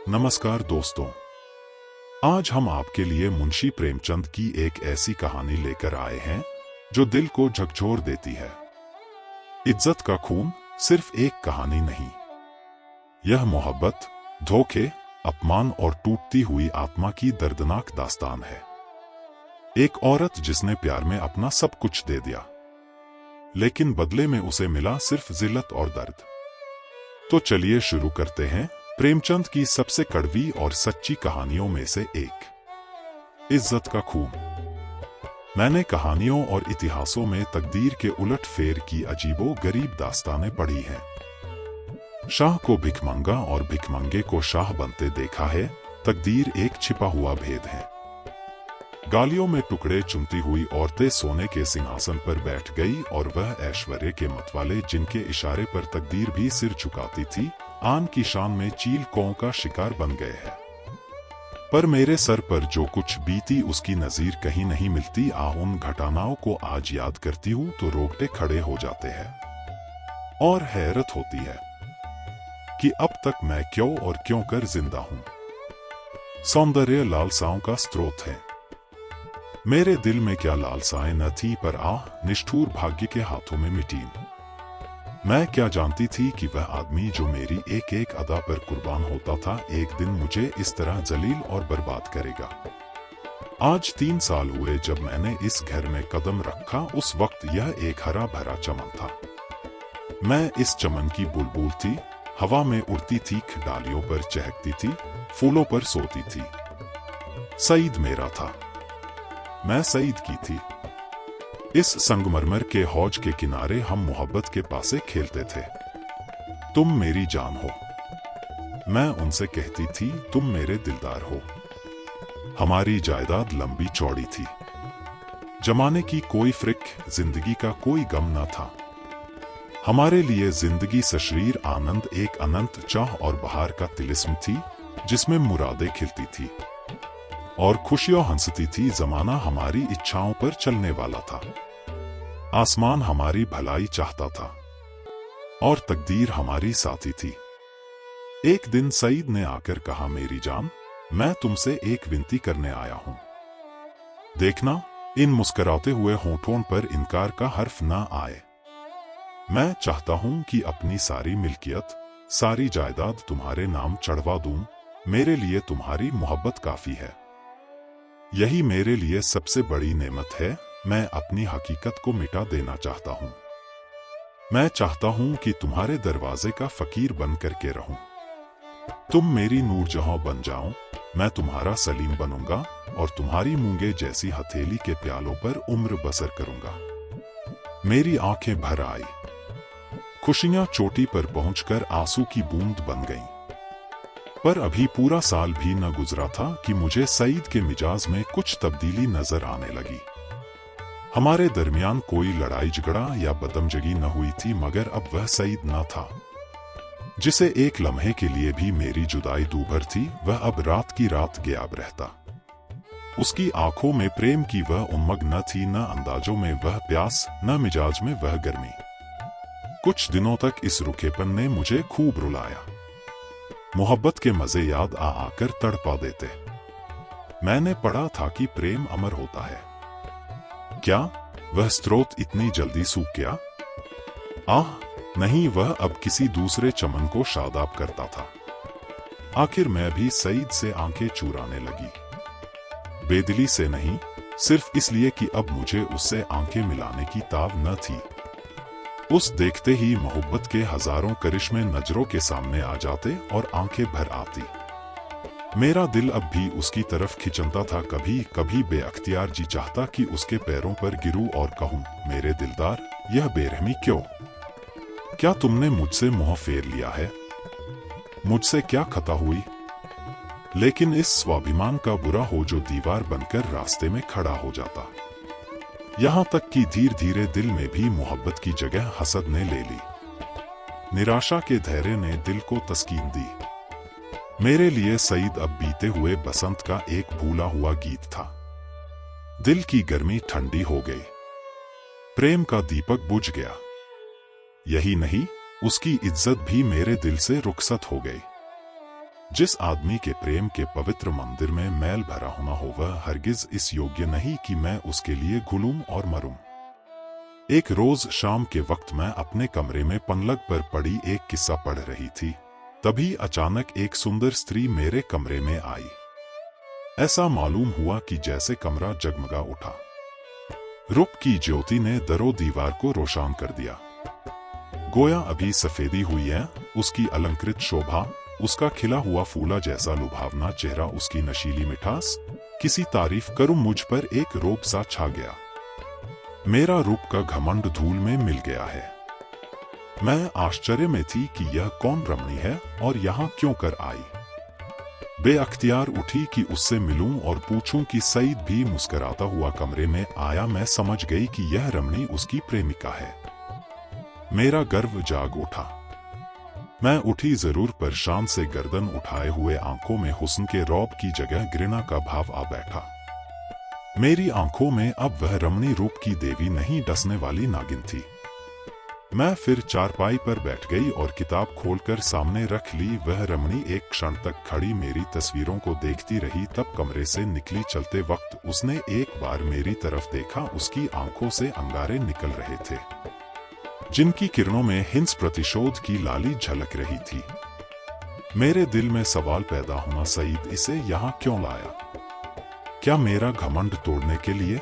नमस्कार दोस्तों, आज हम आपके लिए मुंशी प्रेमचंद की एक ऐसी कहानी लेकर आए हैं जो दिल को झकझोर देती है। इज्जत का खून सिर्फ एक कहानी नहीं, यह मोहब्बत, धोखे, अपमान और टूटती हुई आत्मा की दर्दनाक दास्तान है। एक औरत जिसने प्यार में अपना सब कुछ दे दिया, लेकिन बदले में उसे मिला सिर्फ जिल्लत और दर्द। तो चलिए शुरू करते हैं प्रेमचंद की सबसे कड़वी और सच्ची कहानियों में से एक, इज्जत का खून। मैंने कहानियों और इतिहासों में तकदीर के उलट फेर की अजीबो गरीब दास्तानें पढ़ी हैं। शाह को भिखमंगा और भिखमंगे को शाह बनते देखा है। तकदीर एक छिपा हुआ भेद है। गालियों में टुकड़े चुनती हुई औरतें सोने के सिंहासन पर बैठ गई और वह ऐश्वर्य के मतवाले जिनके इशारे पर तकदीर भी सिर झुकाती थी, आन की शान में चील कौं का शिकार बन गए हैं। पर मेरे सर पर जो कुछ बीती उसकी नजीर कहीं नहीं मिलती। उन घटनाओं को आज याद करती हूँ तो रोंगटे खड़े हो जाते हैं और हैरत होती है कि अब तक मैं क्यों और क्यों कर जिंदा हूँ। सौंदर्य लालसाओं का स्रोत है। मेरे दिल में क्या लालसाएं न थी, पर निष्ठुर भाग्य के हाथों में मिटी। मैं क्या जानती थी कि वह आदमी जो मेरी एक एक अदा पर कुर्बान होता था, एक दिन मुझे इस तरह जलील और बर्बाद करेगा। आज 3 साल हुए जब मैंने इस घर में कदम रखा। उस वक्त यह एक हरा भरा चमन था। मैं इस चमन की बुलबुल थी, हवा में उड़ती थी, डालियों पर चहकती थी, फूलों पर सोती थी। सईद मेरा था, मैं सईद की थी। इस संगमरमर के हौज के किनारे हम मोहब्बत के पासे खेलते थे। तुम मेरी जान हो, मैं उनसे कहती थी तुम मेरे दिलदार हो। हमारी जायदाद लंबी चौड़ी थी, जमाने की कोई फ्रिक, जिंदगी का कोई गम न था। हमारे लिए जिंदगी सशरीर आनंद, एक अनंत चाह और बहार का तिलिस्म थी, जिसमें मुरादें खिलती थी और खुशियां हंसती थी। जमाना हमारी इच्छाओं पर चलने वाला था, आसमान हमारी भलाई चाहता था और तकदीर हमारी साथी थी। एक दिन सईद ने आकर कहा, मेरी जान, मैं तुमसे एक विनती करने आया हूं। देखना, इन मुस्कुराते हुए होठों पर इनकार का हर्फ ना आए। मैं चाहता हूं कि अपनी सारी मिल्कियत, सारी जायदाद तुम्हारे नाम चढ़वा दूं। मेरे लिए तुम्हारी मोहब्बत काफी है। यही मेरे लिए सबसे बड़ी नेमत है। मैं अपनी हकीकत को मिटा देना चाहता हूं। मैं चाहता हूं कि तुम्हारे दरवाजे का फकीर बन करके रहूं। तुम मेरी नूरजहां बन जाओ, मैं तुम्हारा सलीम बनूंगा और तुम्हारी मूंगे जैसी हथेली के प्यालों पर उम्र बसर करूंगा। मेरी आंखें भर आई, खुशियां चोटी पर पहुंचकर आंसू की बूंद बन गईं। पर अभी पूरा साल भी न गुजरा था कि मुझे सईद के मिजाज में कुछ तब्दीली नजर आने लगी। हमारे दरमियान कोई लड़ाई झगड़ा या बदमजगी न हुई थी, मगर अब वह सईद न था जिसे एक लम्हे के लिए भी मेरी जुदाई दूभर थी। वह अब रात की रात गायब रहता। उसकी आंखों में प्रेम की वह उमंग न थी, न अंदाजों में वह प्यास, न मिजाज में वह गर्मी। कुछ दिनों तक इस रुखेपन ने मुझे खूब रुलाया। मोहब्बत के मजे याद आकर तड़पा देते। मैंने पढ़ा था कि प्रेम अमर होता है। क्या वह स्रोत इतनी जल्दी सूख गया? नहीं, वह अब किसी दूसरे चमन को शादाब करता था। आखिर मैं भी सईद से आंखें चुराने लगी। बेदिली से नहीं, सिर्फ इसलिए कि अब मुझे उससे आंखें मिलाने की ताव न थी। उस देखते ही मोहब्बत के हजारों करिश्मे नजरों के सामने आ जाते और आंखें भर आती। मेरा दिल अब भी उसकी तरफ खिंचता था। कभी कभी बेअख्तियार जी चाहता कि उसके पैरों पर गिरूं और कहूं, मेरे दिलदार, यह बेरहमी क्यों? क्या तुमने मुझसे मुंह फेर लिया है? मुझसे क्या खता हुई? लेकिन इस स्वाभिमान का बुरा हो जो दीवार बनकर रास्ते में खड़ा हो जाता। यहां तक कि धीरे धीरे दिल में भी मोहब्बत की जगह हसद ने ले ली। निराशा के धैर्य ने दिल को तस्कीन दी। मेरे लिए सईद अब बीते हुए बसंत का एक भूला हुआ गीत था। दिल की गर्मी ठंडी हो गई, प्रेम का दीपक बुझ गया। यही नहीं, उसकी इज्जत भी मेरे दिल से रुखसत हो गई। जिस आदमी के प्रेम के पवित्र मंदिर में मैल भरा होना हो वह हरगिज इस योग्य नहीं कि मैं उसके लिए घुलूं और मरूं। एक रोज शाम के वक्त मैं अपने कमरे में पलंग पर पड़ी एक किस्सा पढ़ रही थी। तभी अचानक एक सुंदर स्त्री मेरे कमरे में आई। ऐसा मालूम हुआ कि जैसे कमरा जगमगा उठा। रूप की ज्योति ने दरो दीवार को रोशन कर दिया। गोया अभी सफेदी हुई है उसकी अलंकृत शोभा, उसका खिला हुआ फूला जैसा लुभावना चेहरा, उसकी नशीली मिठास। किसी तारीफ करूं मुझ पर एक रोब सा छा गया। मेरा रूप का घमंड धूल में मिल गया है। मैं आश्चर्य में थी कि यह कौन रमणी है और यहाँ क्यों कर आई। बेअख्तियार उठी कि उससे मिलूं और पूछूं कि सईद भी मुस्कुराता हुआ कमरे में आया। मैं समझ गई कि यह रमणी उसकी प्रेमिका है। मेरा गर्व जाग उठा। मैं उठी जरूर पर शान से गर्दन उठाए हुए आंखों में हुस्न के रौब की जगह घृणा का भाव आ बैठा। मेरी आंखों में अब वह रमणी रूप की देवी नहीं डसने वाली नागिन थी। मैं फिर चारपाई पर बैठ गई और किताब खोलकर सामने रख ली। वह रमणी एक क्षण तक खड़ी मेरी तस्वीरों को देखती रही, तब कमरे से निकली। चलते वक्त उसने एक बार मेरी तरफ देखा। उसकी आंखों से अंगारे निकल रहे थे जिनकी किरणों में हिंस प्रतिशोध की लाली झलक रही थी। मेरे दिल में सवाल पैदा होना, सईद इसे यहाँ क्यों लाया? क्या मेरा घमंड तोड़ने के लिए?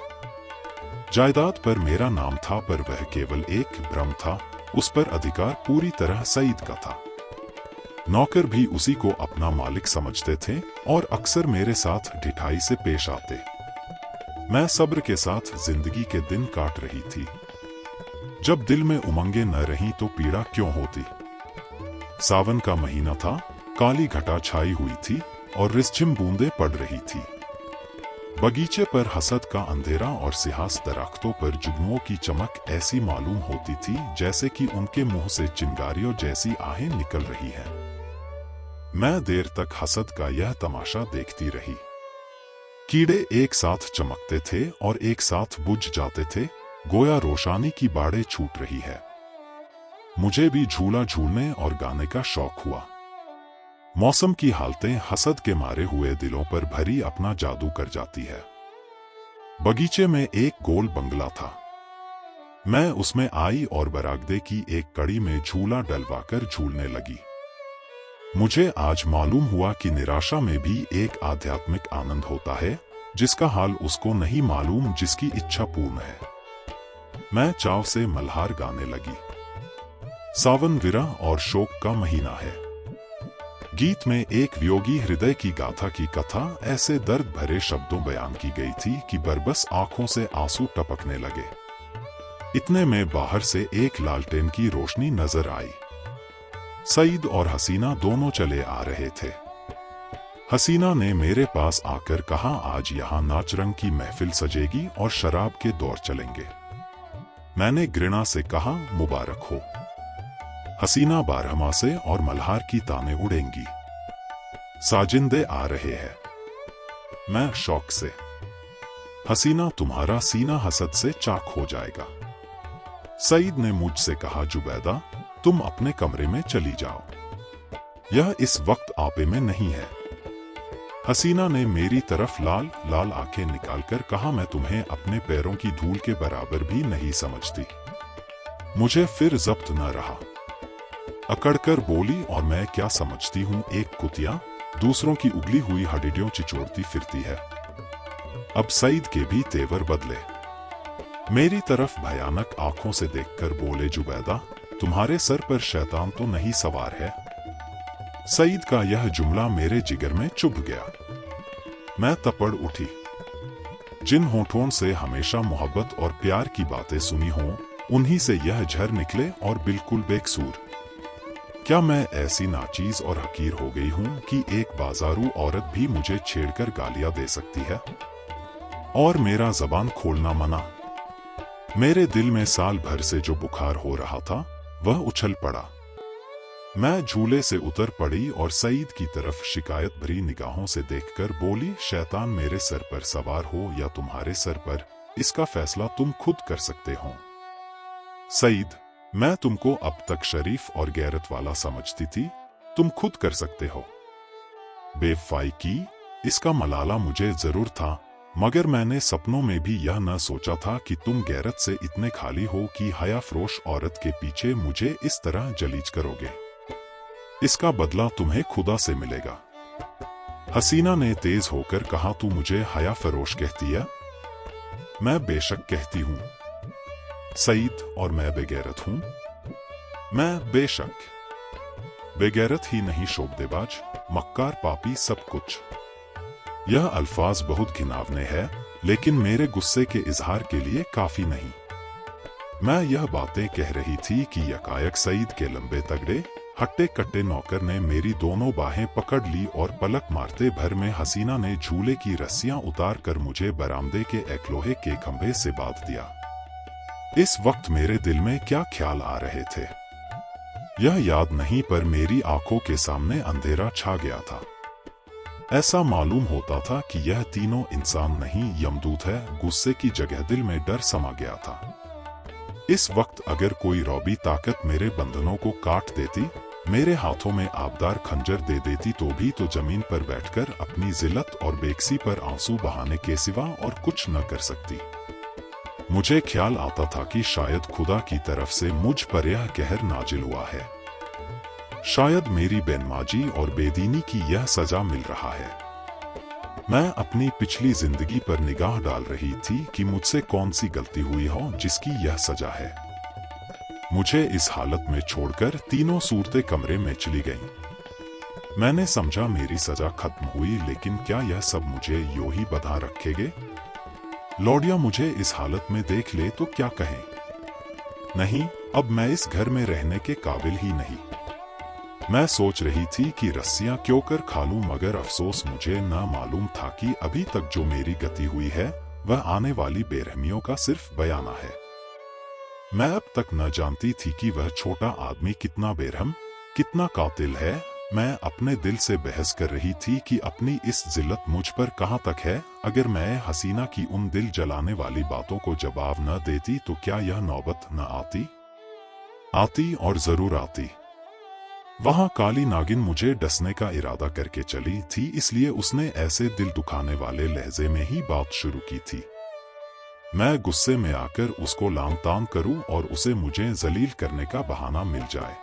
जायदाद पर मेरा नाम था पर वह केवल एक भ्रम था। उस पर अधिकार पूरी तरह सईद का था। नौकर भी उसी को अपना मालिक समझते थे और अक्सर मेरे साथ ढिठाई से पेश आते। मैं सब्र के साथ जिंदगी के दिन काट रही थी। जब दिल में उमंगे न रही तो पीड़ा क्यों होती। सावन का महीना था, काली घटा छाई हुई थी और रिसझिम बूंदें पड़ रही थी। बगीचे पर हसद का अंधेरा और सिहास दरख्तों पर जुगनुओं की चमक ऐसी मालूम होती थी जैसे कि उनके मुंह से चिंगारियों जैसी आहें निकल रही हैं। मैं देर तक हसद का यह तमाशा देखती रही। कीड़े एक साथ चमकते थे और एक साथ बुझ जाते थे, गोया रोशनी की बाड़े छूट रही है। मुझे भी झूला झूलने और गाने का शौक हुआ। मौसम की हालतें हसद के मारे हुए दिलों पर भरी अपना जादू कर जाती है। बगीचे में एक गोल बंगला था। मैं उसमें आई और बरागदे की एक कड़ी में झूला डलवाकर झूलने लगी। मुझे आज मालूम हुआ कि निराशा में भी एक आध्यात्मिक आनंद होता है जिसका हाल उसको नहीं मालूम जिसकी इच्छा पूर्ण है। मैं चाव से मल्हार गाने लगी। सावन विरह और शोक का महीना है। गीत में एक वियोगी हृदय की गाथा की कथा ऐसे दर्द भरे शब्दों बयान की गई थी कि बरबस आंखों से आंसू टपकने लगे। इतने में बाहर से एक लालटेन की रोशनी नजर आई। सईद और हसीना दोनों चले आ रहे थे। हसीना ने मेरे पास आकर कहा, आज यहाँ नाच रंग की महफिल सजेगी और शराब के दौर चलेंगे। मैंने घृणा से कहा, मुबारक हो। हसीना बारहमा से और मल्हार की ताने उड़ेंगी। साजिंदे आ रहे हैं। मैं शौक से, हसीना तुम्हारा सीना हसद से चाक हो जाएगा। सईद ने मुझसे कहा, जुबैदा तुम अपने कमरे में चली जाओ, यह इस वक्त आपे में नहीं है। हसीना ने मेरी तरफ लाल लाल आंखें निकालकर कहा, मैं तुम्हें अपने पैरों की धूल के बराबर भी नहीं समझती। मुझे फिर जब्त न रहा। अकड़कर बोली, और मैं क्या समझती हूँ, एक कुतिया दूसरों की उगली हुई हड्डियों चिचोड़ती फिरती है। अब सईद के भी तेवर बदले। मेरी तरफ भयानक आंखों से देखकर बोले, जुबैदा तुम्हारे सर पर शैतान तो नहीं सवार है? सईद का यह जुमला मेरे जिगर में चुभ गया। मैं तपड़ उठी। जिन होठों से हमेशा मोहब्बत और प्यार की बातें सुनी हों, उन्हीं से यह झर निकले और बिल्कुल बेकसूर। क्या मैं ऐसी नाचीज और हकीर हो गई हूं कि एक बाजारू औरत भी मुझे छेड़कर गालियां दे सकती है और मेरा जबान खोलना मना? मेरे दिल में साल भर से जो बुखार हो रहा था वह उछल पड़ा। मैं झूले से उतर पड़ी और सईद की तरफ शिकायत भरी निगाहों से देखकर बोली, शैतान मेरे सर पर सवार हो या तुम्हारे सर पर, इसका फैसला तुम खुद कर सकते हो। सईद, मैं तुमको अब तक शरीफ और गैरत वाला समझती थी, तुम खुद कर सकते हो। बेवफाई की, इसका मलाला मुझे जरूर था, मगर मैंने सपनों में भी यह न सोचा था कि तुम गैरत से इतने खाली हो कि हया फरोश औरत के पीछे मुझे इस तरह जलीज करोगे। इसका बदला तुम्हें खुदा से मिलेगा। हसीना ने तेज होकर कहा, तू मुझे हया फरोश कहती है? मैं बेशक कहती हूं सईद, और मैं बेगैरत हूं। मैं बेशक बेगैरत ही नहीं, शोबदेबाज, मक्कार, पापी, सब कुछ। यह अल्फाज बहुत घिनावने हैं, लेकिन मेरे गुस्से के इजहार के लिए काफी नहीं। मैं यह बातें कह रही थी कि यकायक सईद के लंबे तगड़े हट्टे कट्टे नौकर ने मेरी दोनों बाहें पकड़ ली और पलक मारते भर में हसीना ने झूले की रस्सियां उतार कर मुझे बरामदे के एक लोहे के खंभे से बांध दिया। इस वक्त मेरे दिल में क्या ख्याल आ रहे थे यह याद नहीं, पर मेरी आंखों के सामने अंधेरा छा गया था। ऐसा मालूम होता था कि यह तीनों इंसान नहीं, यमदूत है। गुस्से की जगह दिल में डर समा गया था। इस वक्त अगर कोई रौबी ताकत मेरे बंधनों को काट देती, मेरे हाथों में आबदार खंजर दे देती, तो भी तो जमीन पर बैठकर अपनी जिल्लत और बेकसी पर आंसू बहाने के सिवा और कुछ न कर सकती। मुझे ख्याल आता था कि शायद खुदा की तरफ से मुझ पर यह कहर नाजिल हुआ है। शायद मेरी बेनमाजी और बेदीनी की यह सजा मिल रहा है। मैं अपनी पिछली जिंदगी पर निगाह डाल रही थी कि मुझसे कौन सी गलती हुई हो जिसकी यह सजा है। मुझे इस हालत में छोड़कर तीनों सूरतें कमरे में चली गईं। मैंने समझा मेरी सजा खत्म हुई, लेकिन क्या यह सब मुझे यूं ही बंधा रखेंगे? लौडिया मुझे इस हालत में देख ले तो क्या कहें? नहीं, अब मैं इस घर में रहने के काबिल ही नहीं। मैं सोच रही थी कि रस्सियां क्यों कर खा लूं, मगर अफसोस मुझे न मालूम था कि अभी तक जो मेरी गति हुई है वह आने वाली बेरहमियों का सिर्फ बयाना है। मैं अब तक न जानती थी कि वह छोटा आदमी कितना बेरहम, कितना कातिल है। मैं अपने दिल से बहस कर रही थी कि अपनी इस जिल्लत मुझ पर कहाँ तक है। अगर मैं हसीना की उन दिल जलाने वाली बातों को जवाब न देती तो क्या यह नौबत न आती और जरूर आती। वहां काली नागिन मुझे डसने का इरादा करके चली थी, इसलिए उसने ऐसे दिल दुखाने वाले लहजे में ही बात शुरू की थी। मैं गुस्से में आकर उसको लांग तांग करूं और उसे मुझे जलील करने का बहाना मिल जाए।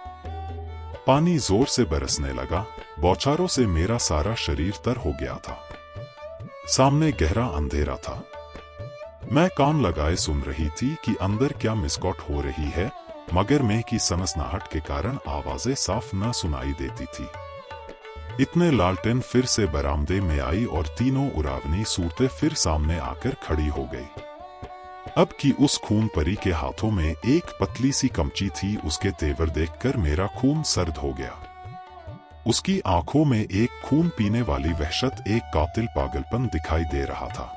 पानी जोर से बरसने लगा, बौछारों से मेरा सारा शरीर तर हो गया था। सामने गहरा अंधेरा था। मैं कान लगाए सुन रही थी कि अंदर क्या मिसकॉट हो रही है, मगर मेह की सनसनाहट के कारण आवाजें साफ न सुनाई देती थी। इतने लालटेन फिर से बरामदे में आई और तीनों उरावनी सूरतें फिर सामने आकर खड़ी हो गई। अब की उस खून परी के हाथों में एक पतली सी कमची थी। उसके तेवर देखकर मेरा खून सर्द हो गया। उसकी आंखों में एक खून पीने वाली वहशत, एक कातिल पागलपन दिखाई दे रहा था।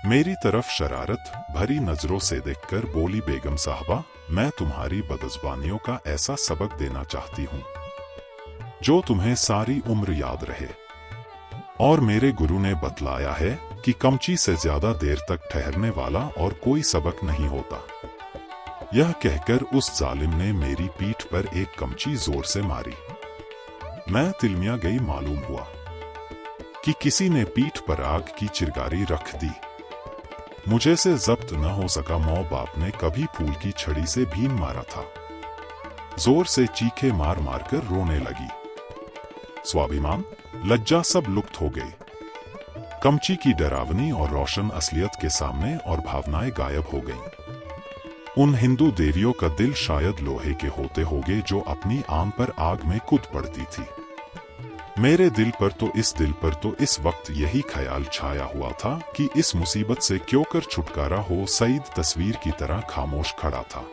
मेरी तरफ शरारत भरी नजरों से देखकर बोली, बेगम साहबा, मैं तुम्हारी बदज़बानियों का ऐसा सबक देना चाहती हूँ जो तुम्हें सारी उम्र याद रहे। और मेरे गुरु ने बतलाया है कि कमची से ज्यादा देर तक ठहरने वाला और कोई सबक नहीं होता। यह कहकर उस जालिम ने मेरी पीठ पर एक कमची जोर से मारी। मैं तिलमिया गई। मालूम हुआ कि किसी ने पीठ पर आग की चिरगारी रख दी। मुझे से जब्त न हो सका। मौ बाप ने कभी फूल की छड़ी से भीन मारा था। जोर से चीखे मार मार कर रोने लगी। स्वाभिमान, लज्जा सब लुप्त हो गई। कमची की डरावनी और रोशन असलियत के सामने और भावनाएं गायब हो गईं। उन हिंदू देवियों का दिल शायद लोहे के होते होंगे जो अपनी आन पर आग में कूद पड़ती थी। मेरे दिल पर तो इस वक्त यही ख्याल छाया हुआ था कि इस मुसीबत से क्यों कर छुटकारा हो। सईद तस्वीर की तरह खामोश खड़ा था।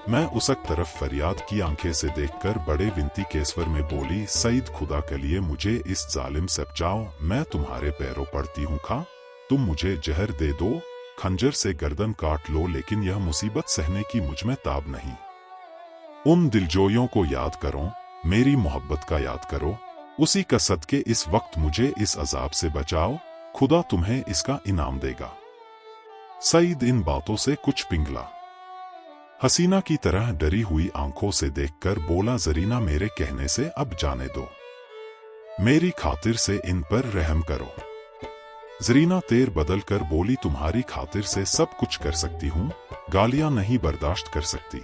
मैं उसक तरफ फरियाद की आंखें से देखकर बड़े विनती के स्वर में बोली, सईद, खुदा के लिए मुझे इस जालिम से बचाओ। मैं तुम्हारे पैरों पड़ती हूँ। तुम मुझे जहर दे दो, खंजर से गर्दन काट लो, लेकिन यह मुसीबत सहने की मुझ में ताब नहीं। उन दिलजोइयों को याद करो, मेरी मोहब्बत का याद करो। उसी का सदके इस वक्त मुझे इस अजाब से बचाओ। खुदा तुम्हें इसका इनाम देगा। सईद इन बातों से कुछ पिघला। हसीना की तरह डरी हुई आंखों से देखकर बोला, जरीना, मेरे कहने से अब जाने दो। मेरी खातिर से इन पर रहम करो। जरीना तेर बदल कर बोली, तुम्हारी खातिर से सब कुछ कर सकती हूँ, गालियां नहीं बर्दाश्त कर सकती।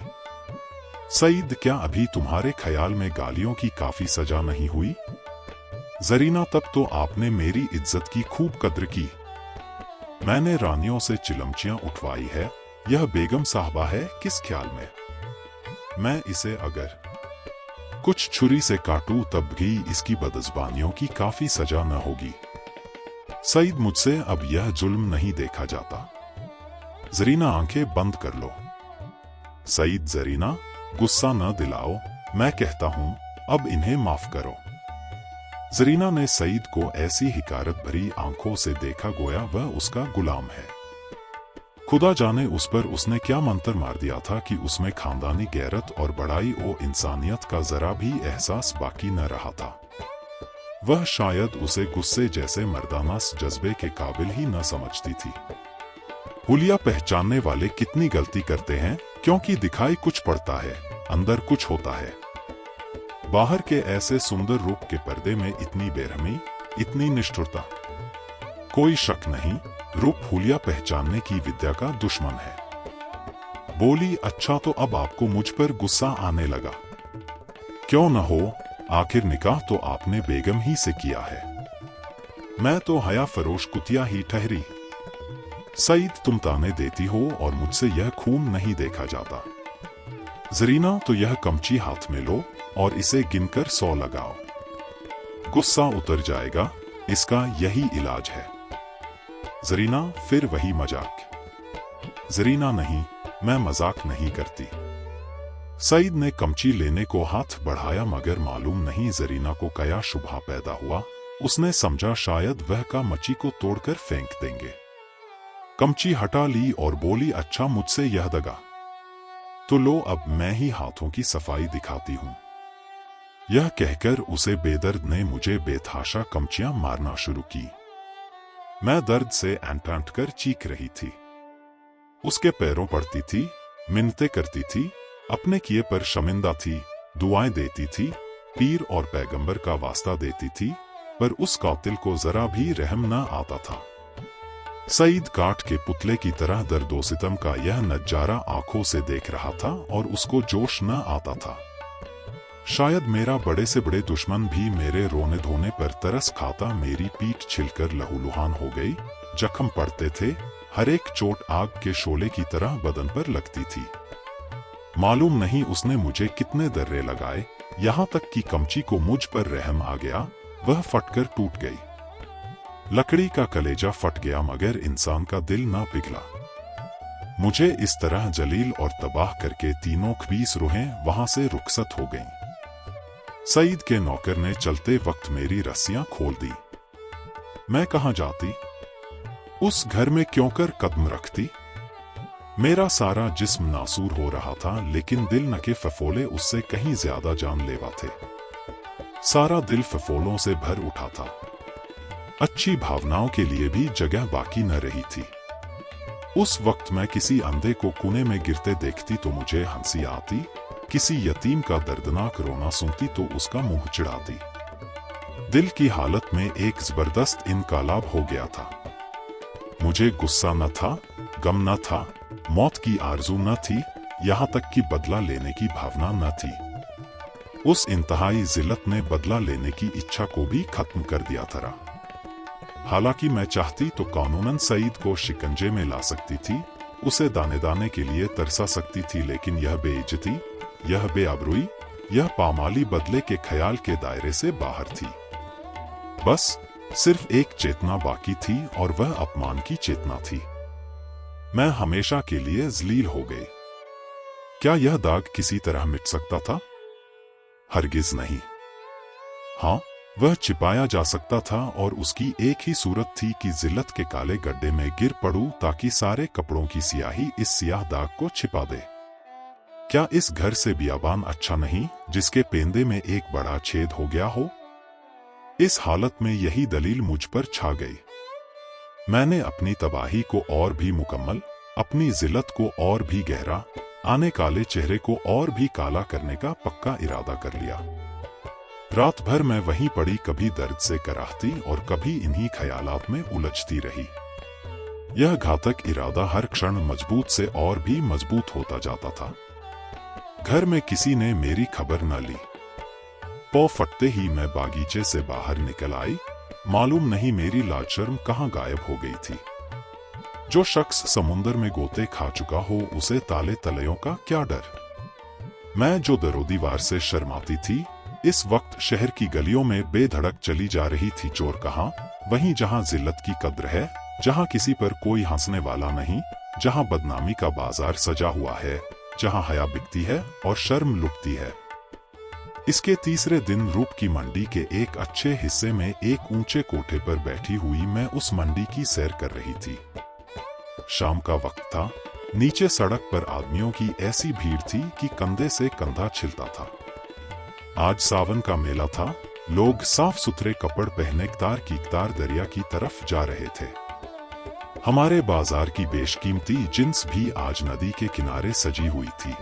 सईद, क्या अभी तुम्हारे ख्याल में गालियों की काफी सजा नहीं हुई? जरीना, तब तो आपने मेरी इज्जत की खूब कद्र की। मैंने रानियों से चिलमचियां उठवाई है, यह बेगम साहबा है किस ख्याल में? मैं इसे अगर कुछ छुरी से काटूं तब भी इसकी बदज़बानियों की काफी सजा न होगी। सईद, मुझसे अब यह जुल्म नहीं देखा जाता। जरीना, आंखें बंद कर लो। सईद, जरीना गुस्सा न दिलाओ, मैं कहता हूं अब इन्हें माफ करो। जरीना ने सईद को ऐसी हिकारत भरी आंखों से देखा गोया वह उसका गुलाम है। खुदा जाने उस पर उसने क्या मंत्र मार दिया था कि उसमें खानदानी गैरत और बड़ाई और इंसानियत का जरा भी एहसास बाकी न रहा था। वह शायद उसे गुस्से जैसे मर्दाना जज्बे के काबिल ही न समझती थी। हुलिया पहचानने वाले कितनी गलती करते हैं, क्योंकि दिखाई कुछ पड़ता है, अंदर कुछ होता है। बाहर के ऐसे सुंदर रूप के पर्दे में इतनी बेरहमी, इतनी निष्ठुरता। कोई शक नहीं, रूप हुलिया पहचानने की विद्या का दुश्मन है। बोली, अच्छा तो अब आपको मुझ पर गुस्सा आने लगा। क्यों न हो, आखिर निकाह तो आपने बेगम ही से किया है। मैं तो हया फरोश कुतिया ही ठहरी। सईद, तुम ताने देती हो और मुझसे यह खून नहीं देखा जाता। जरीना, तो यह कमची हाथ में लो और इसे गिनकर 100 लगाओ। गुस्सा उतर जाएगा, इसका यही इलाज है। जरीना, फिर वही मजाक। जरीना, नहीं, मैं मजाक नहीं करती। सईद ने कमची लेने को हाथ बढ़ाया मगर मालूम नहीं जरीना को क्या शुबहा पैदा हुआ। उसने समझा शायद वह का मची को तोड़कर फेंक देंगे। कमची हटा ली और बोली, अच्छा मुझसे यह दगा तो लो, अब मैं ही हाथों की सफाई दिखाती हूँ। यह कहकर उसे बेदर्द ने मुझे बेतहाशा कमचियां मारना शुरू की। मैं दर्द से ऐंठ कर चीख रही थी। उसके पैरों पड़ती थी, मिन्नतें करती थी, अपने किए पर शर्मिंदा थी, दुआएं देती थी, पीर और पैगंबर का वास्ता देती थी, पर उस कातिल को जरा भी रहम न आता था। सईद काट के पुतले की तरह दर्दो सितम का यह नजारा आंखों से देख रहा था और उसको जोश न आता था। शायद मेरा बड़े से बड़े दुश्मन भी मेरे रोने धोने पर तरस खाता। मेरी पीठ छिलकर लहूलुहान हो गई, जख्म पड़ते थे, हर एक चोट आग के शोले की तरह बदन पर लगती थी। मालूम नहीं उसने मुझे कितने दर्रे लगाए, यहाँ तक कि कमची को मुझ पर रहम आ गया, वह फटकर टूट गई। लकड़ी का कलेजा फट गया मगर इंसान का दिल ना पिघला। मुझे इस तरह जलील और तबाह करके तीनों 20 रूहें वहां से रुखसत हो गईं। सईद के नौकर ने चलते वक्त मेरी रस्सियां खोल दी। मैं कहां जाती? उस घर में क्यों कर कदम रखती? मेरा सारा जिस्म नासूर हो रहा था, लेकिन दिल न के फफोले उससे कहीं ज्यादा जानलेवा थे। सारा दिल फफोलों से भर उठा था। अच्छी भावनाओं के लिए भी जगह बाकी न रही थी। उस वक्त मैं किसी अंधे को कुएं में गिरते देखती तो मुझे हंसी आती, किसी यतीम का दर्दनाक रोना सुनती तो उसका मुंह चिढ़ाती। दिल की हालत में एक जबरदस्त इनकलाब हो गया था। मुझे गुस्सा न था, गम न था, मौत की आरजू न थी, यहाँ तक कि बदला लेने की भावना न थी। उस इंतहाई जिल्लत ने बदला लेने की इच्छा को भी खत्म कर दिया था। हालांकि मैं चाहती तो कानूनन सईद को शिकंजे में ला सकती थी, उसे दाने दाने के लिए तरसा सकती थी, लेकिन यह बेइज्जती, यह बेआबरूई, यह पामाली बदले के ख्याल के दायरे से बाहर थी। बस सिर्फ एक चेतना बाकी थी और वह अपमान की चेतना थी। मैं हमेशा के लिए जलील हो गई। क्या यह दाग किसी तरह मिट सकता था? हरगिज नहीं। हाँ, वह छिपाया जा सकता था और उसकी एक ही सूरत थी कि जिल्लत के काले गड्ढे में गिर पड़ूं ताकि सारे कपड़ों की सियाही इस सियाह दाग को छिपा दे। क्या इस घर से बियाबान अच्छा नहीं जिसके पेंदे में एक बड़ा छेद हो गया हो? इस हालत में यही दलील मुझ पर छा गई। मैंने अपनी तबाही को और भी मुकम्मल, अपनी जिल्लत को और भी गहरा, आने काले चेहरे को और भी काला करने का पक्का इरादा कर लिया। रात भर मैं वहीं पड़ी, कभी दर्द से कराहती और कभी इन्हीं ख्यालात में उलझती रही। यह घातक इरादा हर क्षण मजबूत से और भी मजबूत होता जाता था। घर में किसी ने मेरी खबर न ली। पौ फटते ही मैं बागीचे से बाहर निकल आई। मालूम नहीं मेरी लाजशर्म कहाँ गायब हो गई थी। जो शख्स समुंदर में गोते खा चुका हो उसे ताले तलयों का क्या डर। मैं जो दरोदीवार से शर्माती थी, इस वक्त शहर की गलियों में बेधड़क चली जा रही थी। चोर कहाँ? वहीं जहाँ जिल्लत की कद्र है, जहाँ किसी पर कोई हंसने वाला नहीं, जहाँ बदनामी का बाजार सजा हुआ है, जहाँ हया बिकती है और शर्म लुटती है। इसके तीसरे दिन रूप की मंडी के एक अच्छे हिस्से में एक ऊंचे कोठे पर बैठी हुई मैं उस मंडी की सैर कर रही थी। शाम का वक्त था। नीचे सड़क पर आदमियों की ऐसी भीड़ थी कि कंधे से कंधा छिलता था। आज सावन का मेला था। लोग साफ सुथरे कपड़ पहने कतार दरिया की तरफ जा रहे थे। हमारे बाजार की बेशकीमती जिन्स भी आज नदी के किनारे सजी हुई थी।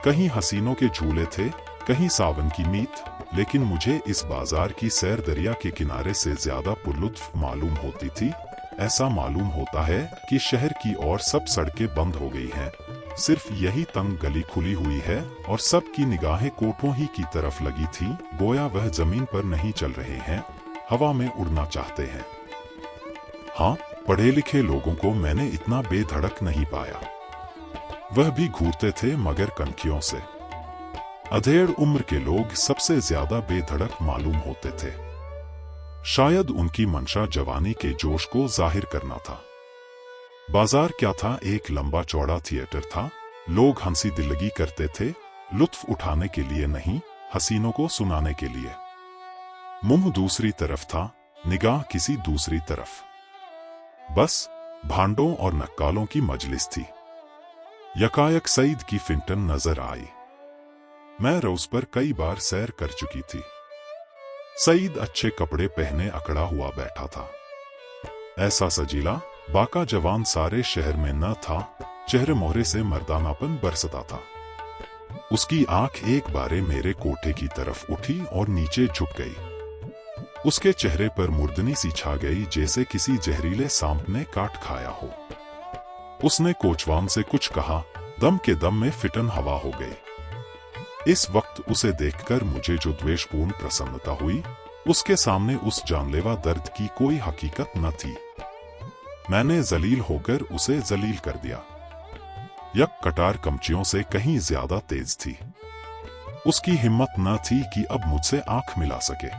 कहीं हसीनों के झूले थे, कहीं सावन की मीत, लेकिन मुझे इस बाजार की सैर दरिया के किनारे से ज्यादा पुरलुत्फ मालूम होती थी। ऐसा मालूम होता है कि शहर की और सब सड़कें बंद हो गई हैं, सिर्फ यही तंग गली खुली हुई है और सबकी निगाहें कोठों ही की तरफ लगी थी, गोया वह जमीन पर नहीं चल रहे हैं, हवा में उड़ना चाहते हैं। हाँ, पढ़े लिखे लोगों को मैंने इतना बेधड़क नहीं पाया। वह भी घूरते थे मगर कनखियों से। अधेड़ उम्र के लोग सबसे ज्यादा बेधड़क मालूम होते थे। शायद उनकी मंशा जवानी के जोश को जाहिर करना था। बाजार क्या था, एक लंबा चौड़ा थिएटर था। लोग हंसी दिल्लगी करते थे, लुत्फ उठाने के लिए नहीं, हसीनों को सुनाने के लिए। मुंह दूसरी तरफ था, निगाह किसी दूसरी तरफ। बस भांडों और नक्कालों की मजलिस थी। यकायक सईद की फिंटन नजर आई। मैं रोज पर कई बार सैर कर चुकी थी। सईद अच्छे कपड़े पहने अकड़ा हुआ बैठा था। ऐसा सजीला बाका जवान सारे शहर में न था। चेहरे मोहरे से मर्दानापन बरसता था। उसकी आंख एक बारे मेरे कोठे की तरफ उठी और नीचे झुक गई। उसके चेहरे पर मुर्दनी सी छा गई, जैसे किसी जहरीले सांप ने काट खाया हो। उसने कोचवान से कुछ कहा, दम के दम में फिटन हवा हो गई। इस वक्त उसे देखकर मुझे जो द्वेषपूर्ण प्रसन्नता हुई, उसके सामने उस जानलेवा दर्द की कोई हकीकत न थी। मैंने जलील होकर उसे जलील कर दिया। यक कटार कमचियों से कहीं ज्यादा तेज थी। उसकी हिम्मत न थी कि अब मुझसे आंख मिला सके।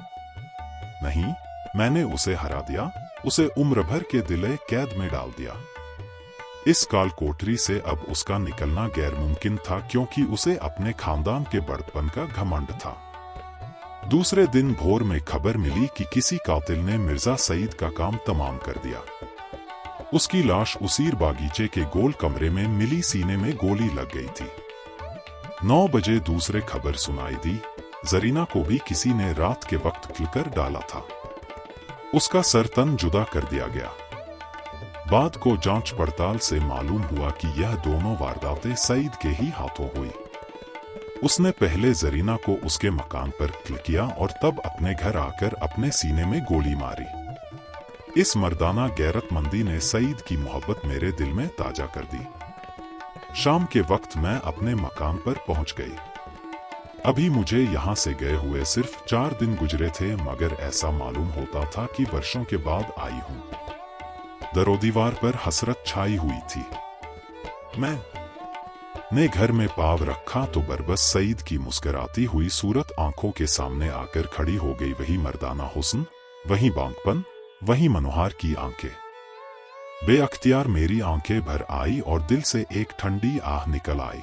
नहीं, मैंने उसे हरा दिया, उसे उम्र भर के दिले कैद में डाल दिया। इस काल कोठरी से अब उसका निकलना गैर मुमकिन था, क्योंकि उसे अपने खानदान के बड़पन का घमंड था। दूसरे दिन भोर में खबर मिली कि किसी कातिल ने मिर्जा सईद का काम तमाम कर दिया। उसकी लाश उसीर बागीचे के गोल कमरे में मिली, सीने में गोली लग गई थी। 9 बजे दूसरे खबर सुनाई दी, जरीना को भी किसी ने रात के वक्त खिलकर डाला था। उसका सर तन जुदा कर दिया गया। बाद को जांच पड़ताल से मालूम हुआ कि यह दोनों वारदातें सईद के ही हाथों हुई। उसने पहले जरीना को उसके मकान पर किल किया और तब अपने घर आकर अपने सीने में गोली मारी। इस मर्दाना गैरतमंदी ने सईद की मोहब्बत मेरे दिल में ताजा कर दी। शाम के वक्त मैं अपने मकान पर पहुंच गई। अभी मुझे यहाँ से गए हुए सिर्फ 4 दिन गुजरे थे, मगर ऐसा मालूम होता था कि वर्षों के बाद आई हूँ। दरोदीवार पर हसरत छाई हुई थी। मैंने घर में पाव रखा तो बरबस सईद की मुस्कुराती हुई सूरत आंखों के सामने आकर खड़ी हो गई। वही मर्दाना हुस्न, वही बांकपन, वही मनोहार की आंखें। बेअख्तियार मेरी आंखें भर आई और दिल से एक ठंडी आह निकल आई।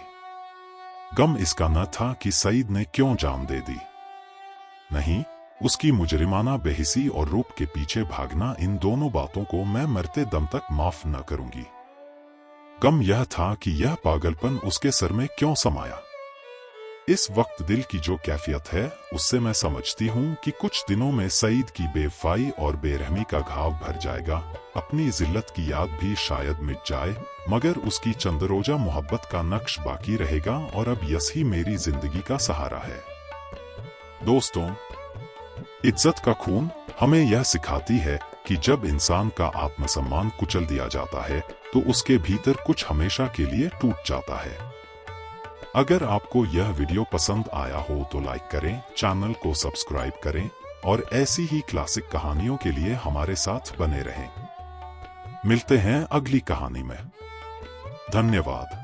गम इसका न था कि सईद ने क्यों जान दे दी। नहीं, उसकी मुजरिमाना बेहिसी और रूप के पीछे भागना, इन दोनों बातों को मैं मरते दम तक माफ न करूंगी। गम यह था कि यह पागलपन उसके सर में क्यों समाया। इस वक्त दिल की जो कैफियत है, उससे मैं समझती हूँ कि कुछ दिनों में सईद की बेवफाई और बेरहमी का घाव भर जाएगा। अपनी जिल्लत की याद भी शायद मिट जाए, मगर उसकी चंदरोजा मोहब्बत का नक्श बाकी रहेगा और अब यस ही मेरी जिंदगी का सहारा है। दोस्तों, इज्जत का खून हमें यह सिखाती है कि जब इंसान का आत्मसम्मान कुचल दिया जाता है तो उसके भीतर कुछ हमेशा के लिए टूट जाता है। अगर आपको यह वीडियो पसंद आया हो तो लाइक करें, चैनल को सब्सक्राइब करें और ऐसी ही क्लासिक कहानियों के लिए हमारे साथ बने रहें। मिलते हैं अगली कहानी में। धन्यवाद।